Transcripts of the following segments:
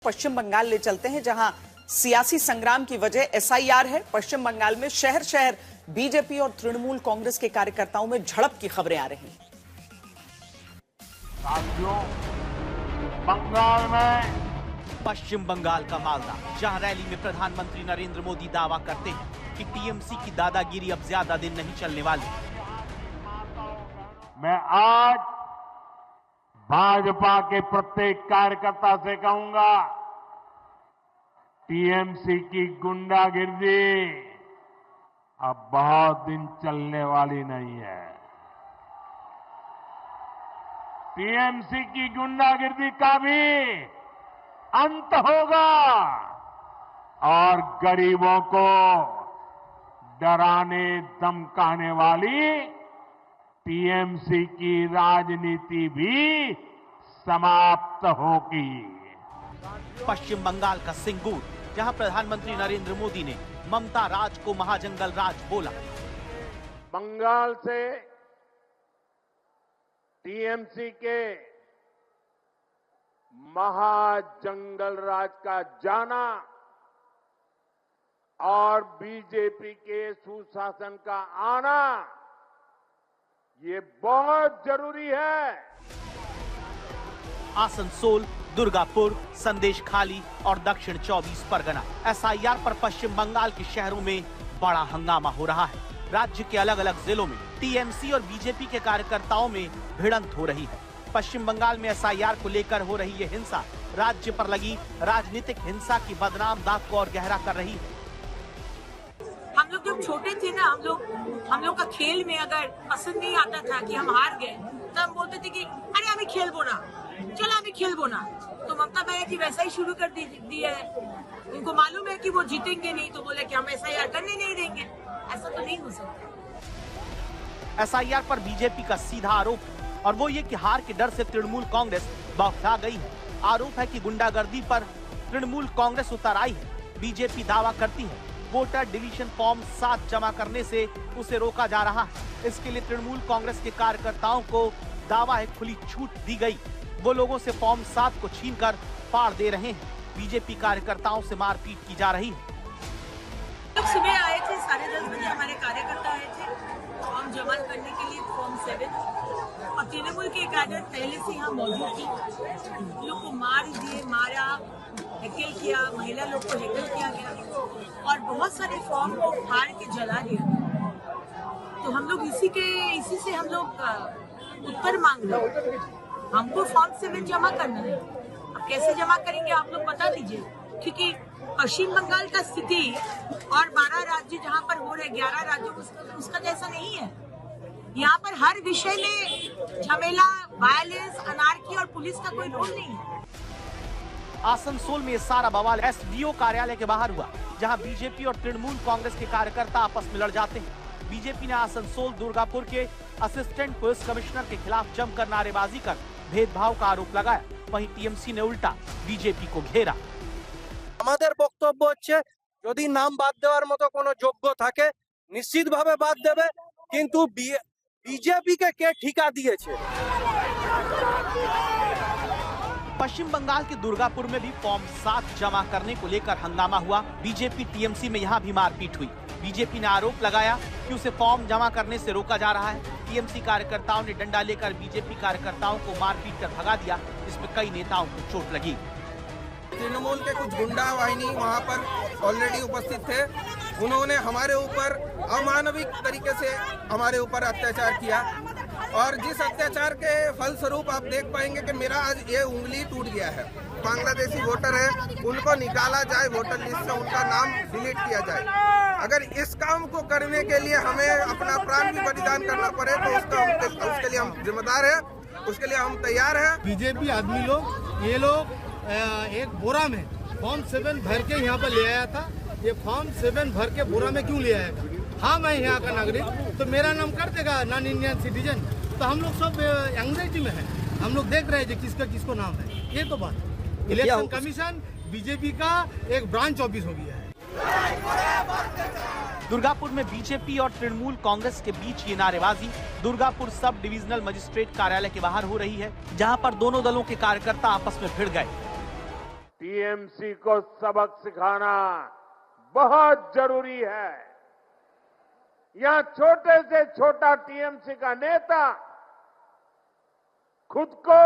पश्चिम बंगाल ले चलते हैं, जहां सियासी संग्राम की वजह एसआईआर है। पश्चिम बंगाल में शहर शहर बीजेपी और तृणमूल कांग्रेस के कार्यकर्ताओं में झड़प की खबरें आ रही हैं। साथियों, बंगाल में पश्चिम बंगाल का मालदा, जहां रैली में प्रधानमंत्री नरेंद्र मोदी दावा करते हैं कि टीएमसी की दादागिरी अब ज्यादा दिन नहीं चलने वाली। मैं आज भाजपा के प्रत्येक कार्यकर्ता से कहूंगा, टीएमसी की गुंडागिर्दी अब बहुत दिन चलने वाली नहीं है। टीएमसी की गुंडागिर्दी का भी अंत होगा और गरीबों को डराने धमकाने वाली टीएमसी की राजनीति भी समाप्त होगी। पश्चिम बंगाल का सिंगूर, जहां प्रधानमंत्री नरेंद्र मोदी ने ममता राज को महाजंगल राज बोला। बंगाल से टीएमसी के महाजंगल राज का जाना और बीजेपी के सुशासन का आना, ये बहुत जरूरी है। आसनसोल, दुर्गापुर, संदेशखाली और दक्षिण 24 परगना एसआईआर पर पश्चिम बंगाल के शहरों में बड़ा हंगामा हो रहा है। राज्य के अलग अलग जिलों में टीएमसी और बीजेपी के कार्यकर्ताओं में भिड़ंत हो रही है। पश्चिम बंगाल में एसआईआर को लेकर हो रही ये हिंसा राज्य पर लगी राजनीतिक हिंसा की बदनाम दाग को और गहरा कर रही है। हम लोग जब छोटे थे ना, हम लोग का खेल में अगर पसंद नहीं आता था कि हम हार गए, तो हम बोलते थे कि अरे हमें खेलबो ना, चलो हमें खेलबो ना। तो ममता बनर्जी वैसा ही शुरू कर दी है। उनको मालूम है कि वो जीतेंगे नहीं, तो बोले कि हम एसआईआर करने नहीं देंगे। ऐसा तो नहीं हो सकता। एसआईआर पर बीजेपी का सीधा आरोप, और वो ये कि हार के डर से तृणमूल कांग्रेस बौखला गई है। आरोप है कि गुंडागर्दी पर तृणमूल कांग्रेस उतर आई है। बीजेपी दावा करती है वोटर डिलीशन फॉर्म 7 जमा करने से उसे रोका जा रहा है। इसके लिए तृणमूल कांग्रेस के कार्यकर्ताओं को दावा है खुली छूट दी गई। वो लोगों से फॉर्म 7 को छीनकर फाड़ दे रहे हैं। बीजेपी कार्यकर्ताओं से मारपीट की जा रही है। सुबह आए थे 10:30 बजे, हमारे कार्यकर्ता आए थे फॉर्म जमा करने के लिए, फॉर्म 7, और तृणमूल के कैडर पहले से यहाँ मौजूद थी। लोग को मारा, हेकल किया, महिला लोग को हेकल किया गया और बहुत सारे फॉर्म को फाड़ के जला दिया। तो हम लोग इसी से हम लोग उत्तर मांग रहे हैं। हमको फॉर्म 7 जमा करना है। अब कैसे जमा करेंगे आप लोग बता दीजिए, क्योंकि पश्चिम बंगाल का स्थिति और 12 राज्य जहाँ पर हो रहे 11 राज्यों उसका जैसा नहीं है। यहाँ पर हर विषय में झमेला, वायलेंस, अनार्की और पुलिस का कोई रोल नहीं है। आसनसोल में सारा बवाल एसडीओ कार्यालय के बाहर हुआ, जहां बीजेपी और तृणमूल कांग्रेस के कार्यकर्ता आपस में लड़ जाते हैं। बीजेपी ने आसनसोल दुर्गापुर के असिस्टेंट पुलिस कमिश्नर के खिलाफ जमकर नारेबाजी कर भेदभाव का आरोप लगाया। वहीं टीएमसी ने उल्टा बीजेपी को घेरा। আমাদের বক্তব্য হচ্ছে, যদি নাম বাদ দেওয়ার মতো কোনো যোগ্য থাকে নিশ্চিতভাবে বাদ দেবে, কিন্তু বিজেপিকে কে ঠিকা দিয়েছে। पश्चिम बंगाल के दुर्गापुर में भी फॉर्म 7 जमा करने को लेकर हंगामा हुआ। बीजेपी टीएमसी में यहां भी मारपीट हुई। बीजेपी ने आरोप लगाया कि उसे फॉर्म जमा करने से रोका जा रहा है। टीएमसी कार्यकर्ताओं ने डंडा लेकर बीजेपी कार्यकर्ताओं को मारपीट कर भगा दिया, जिसमें कई नेताओं को चोट लगी। तृणमूल के कुछ गुंडा वाहिनी वहाँ पर ऑलरेडी उपस्थित थे। उन्होंने हमारे ऊपर अमानविक तरीके से हमारे ऊपर अत्याचार किया, और जिस अत्याचार के फलस्वरूप आप देख पाएंगे कि मेरा आज ये उंगली टूट गया है। बांग्लादेशी वोटर है, उनको निकाला जाए वोटर लिस्ट से, उनका नाम डिलीट किया जाए। अगर इस काम को करने के लिए हमें अपना प्राण भी बलिदान करना पड़े तो उसके लिए हम जिम्मेदार हैं, उसके लिए हम तैयार हैं। बीजेपी आदमी लोग, ये लोग एक बोरा में फॉर्म 7 भर के यहाँ पर ले आया था। ये फॉर्म 7 भर के बोरा में क्यों ले आया था? हाँ, मैं यहाँ का नागरिक, तो मेरा नाम कर देगा नॉन इंडियन सिटीजन। तो हम लोग सब एंग्जाइटी में है, हम लोग देख रहे हैं किसका किसको नाम है। ये तो बात इलेक्शन कमीशन बीजेपी का एक ब्रांच ऑफिस हो गया है। दुर्गापुर में बीजेपी और तृणमूल कांग्रेस के बीच ये नारेबाजी दुर्गापुर सब डिविजनल मजिस्ट्रेट कार्यालय के बाहर हो रही है, जहां पर दोनों दलों के कार्यकर्ता आपस में भिड़ गए। टीएमसी को सबक सिखाना बहुत जरूरी है। यहां छोटे से छोटा टीएमसी का नेता खुद को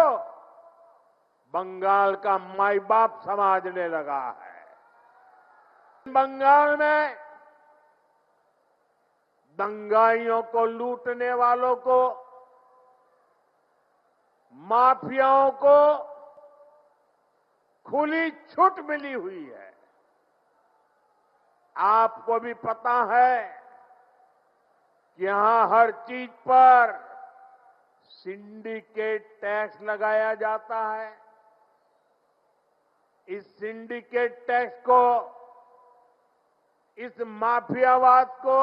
बंगाल का माई बाप समझने लगा है। बंगाल में दंगाइयों को, लूटने वालों को, माफियाओं को खुली छूट मिली हुई है। आपको भी पता है कि यहां हर चीज पर सिंडिकेट टैक्स लगाया जाता है। इस सिंडिकेट टैक्स को, इस माफियावाद को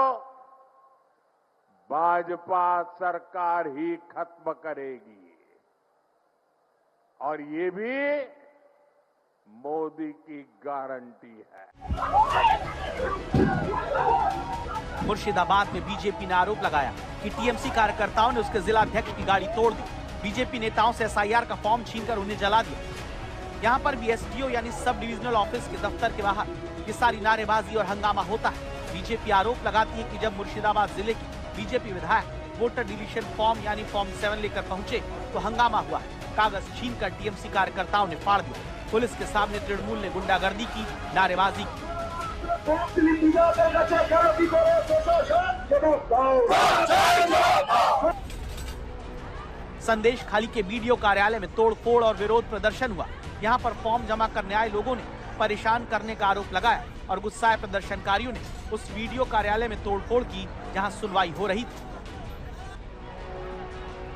भाजपा सरकार ही खत्म करेगी और ये भी मोदी की गारंटी है। मुर्शिदाबाद में बीजेपी ने आरोप लगाया कि टीएमसी कार्यकर्ताओं ने उसके जिला अध्यक्ष की गाड़ी तोड़ दी। बीजेपी नेताओं से एसआईआर का फॉर्म छीनकर उन्हें जला दिया। यहाँ पर भी एसडीओ यानी सब डिविजनल ऑफिस के दफ्तर के बाहर ये सारी नारेबाजी और हंगामा होता है। बीजेपी आरोप लगाती है कि जब मुर्शिदाबाद जिले के बीजेपी विधायक वोटर डिलीशन फॉर्म यानी फॉर्म 7 लेकर पहुंचे तो हंगामा हुआ। कागज छीनकर टीएमसी कार्यकर्ताओं ने फाड़ दिया। पुलिस के सामने तृणमूल ने गुंडागर्दी की, नारेबाजी की। संदेश खाली के बीडीओ कार्यालय में तोड़फोड़ और विरोध प्रदर्शन हुआ। यहाँ पर फॉर्म जमा करने आए लोगों ने परेशान करने का आरोप लगाया और गुस्साए प्रदर्शनकारियों ने उस वीडियो कार्यालय में तोड़फोड़ की जहां सुनवाई हो रही थी।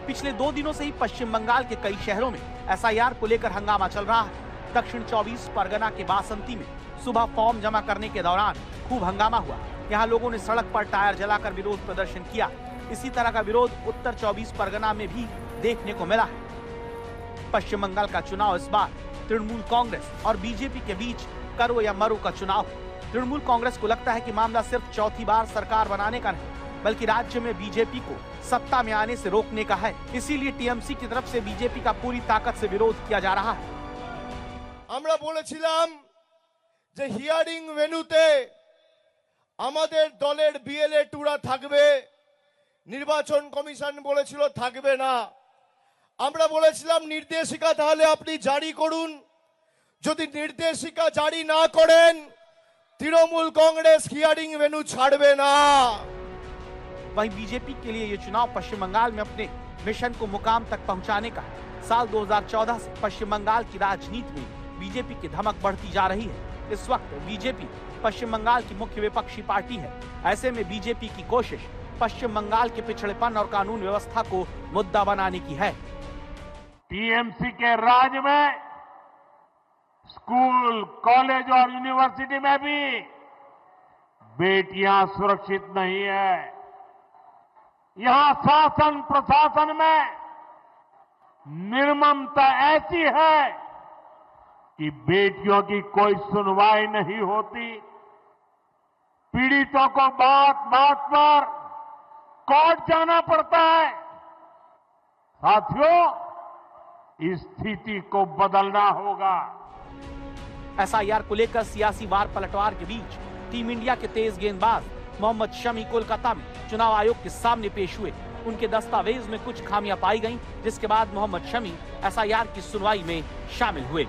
पिछले 2 दिनों से ही पश्चिम बंगाल के कई शहरों में एसआईआर को लेकर हंगामा चल रहा है। दक्षिण 24 परगना के बासंती में सुबह फॉर्म जमा करने के दौरान खूब हंगामा हुआ। यहाँ लोगों ने सड़क पर टायर जलाकर विरोध प्रदर्शन किया। इसी तरह का विरोध उत्तर 24 परगना में भी देखने को मिला है। पश्चिम बंगाल का चुनाव इस बार तृणमूल कांग्रेस और बीजेपी के बीच करो या मरो का चुनाव है। तृणमूल कांग्रेस को लगता है कि मामला सिर्फ चौथी बार सरकार बनाने का नहीं, बल्कि राज्य में बीजेपी को सत्ता में आने से रोकने का है। इसीलिए टीएमसी की तरफ से बीजेपी का पूरी ताकत से विरोध किया जा रहा है। আমরা বলেছিলাম যে হিয়ারিং ভেন্যুতে আমাদের দলের বিএলএ টুরা থাকবে, নির্বাচন কমিশন বলেছিল থাকবে না। আমরা বলেছিলাম নির্দেশিকা তাহলে আপনি জারি করুন, যদি নির্দেশিকা জারি না করেন তৃণমূল কংগ্রেস হিয়ারিং ভেন্যু ছাড়বে না। वहीं बीजेपी के लिए ये चुनाव पश्चिम बंगाल में अपने मिशन को मुकाम तक पहुंचाने का है। साल 2014 से पश्चिम बंगाल की राजनीति में बीजेपी की धमक बढ़ती जा रही है। इस वक्त बीजेपी पश्चिम बंगाल की मुख्य विपक्षी पार्टी है। ऐसे में बीजेपी की कोशिश पश्चिम बंगाल के पिछड़ेपन और कानून व्यवस्था को मुद्दा बनाने की है। टीएमसी के राज में स्कूल, कॉलेज और यूनिवर्सिटी में भी बेटियां सुरक्षित नहीं है। यहां शासन प्रशासन में निर्ममता ऐसी है कि बेटियों की कोई सुनवाई नहीं होती। पीड़ितों को बात बात पर कोर्ट जाना पड़ता है। साथियों, इस स्थिति को बदलना होगा। एसआईआर को लेकर सियासी वार पलटवार के बीच टीम इंडिया के तेज गेंदबाज मोहम्मद शमी कोलकाता में चुनाव आयोग के सामने पेश हुए। उनके दस्तावेज में कुछ खामियां पाई गईं, जिसके बाद मोहम्मद शमी एसआईआर की सुनवाई में शामिल हुए।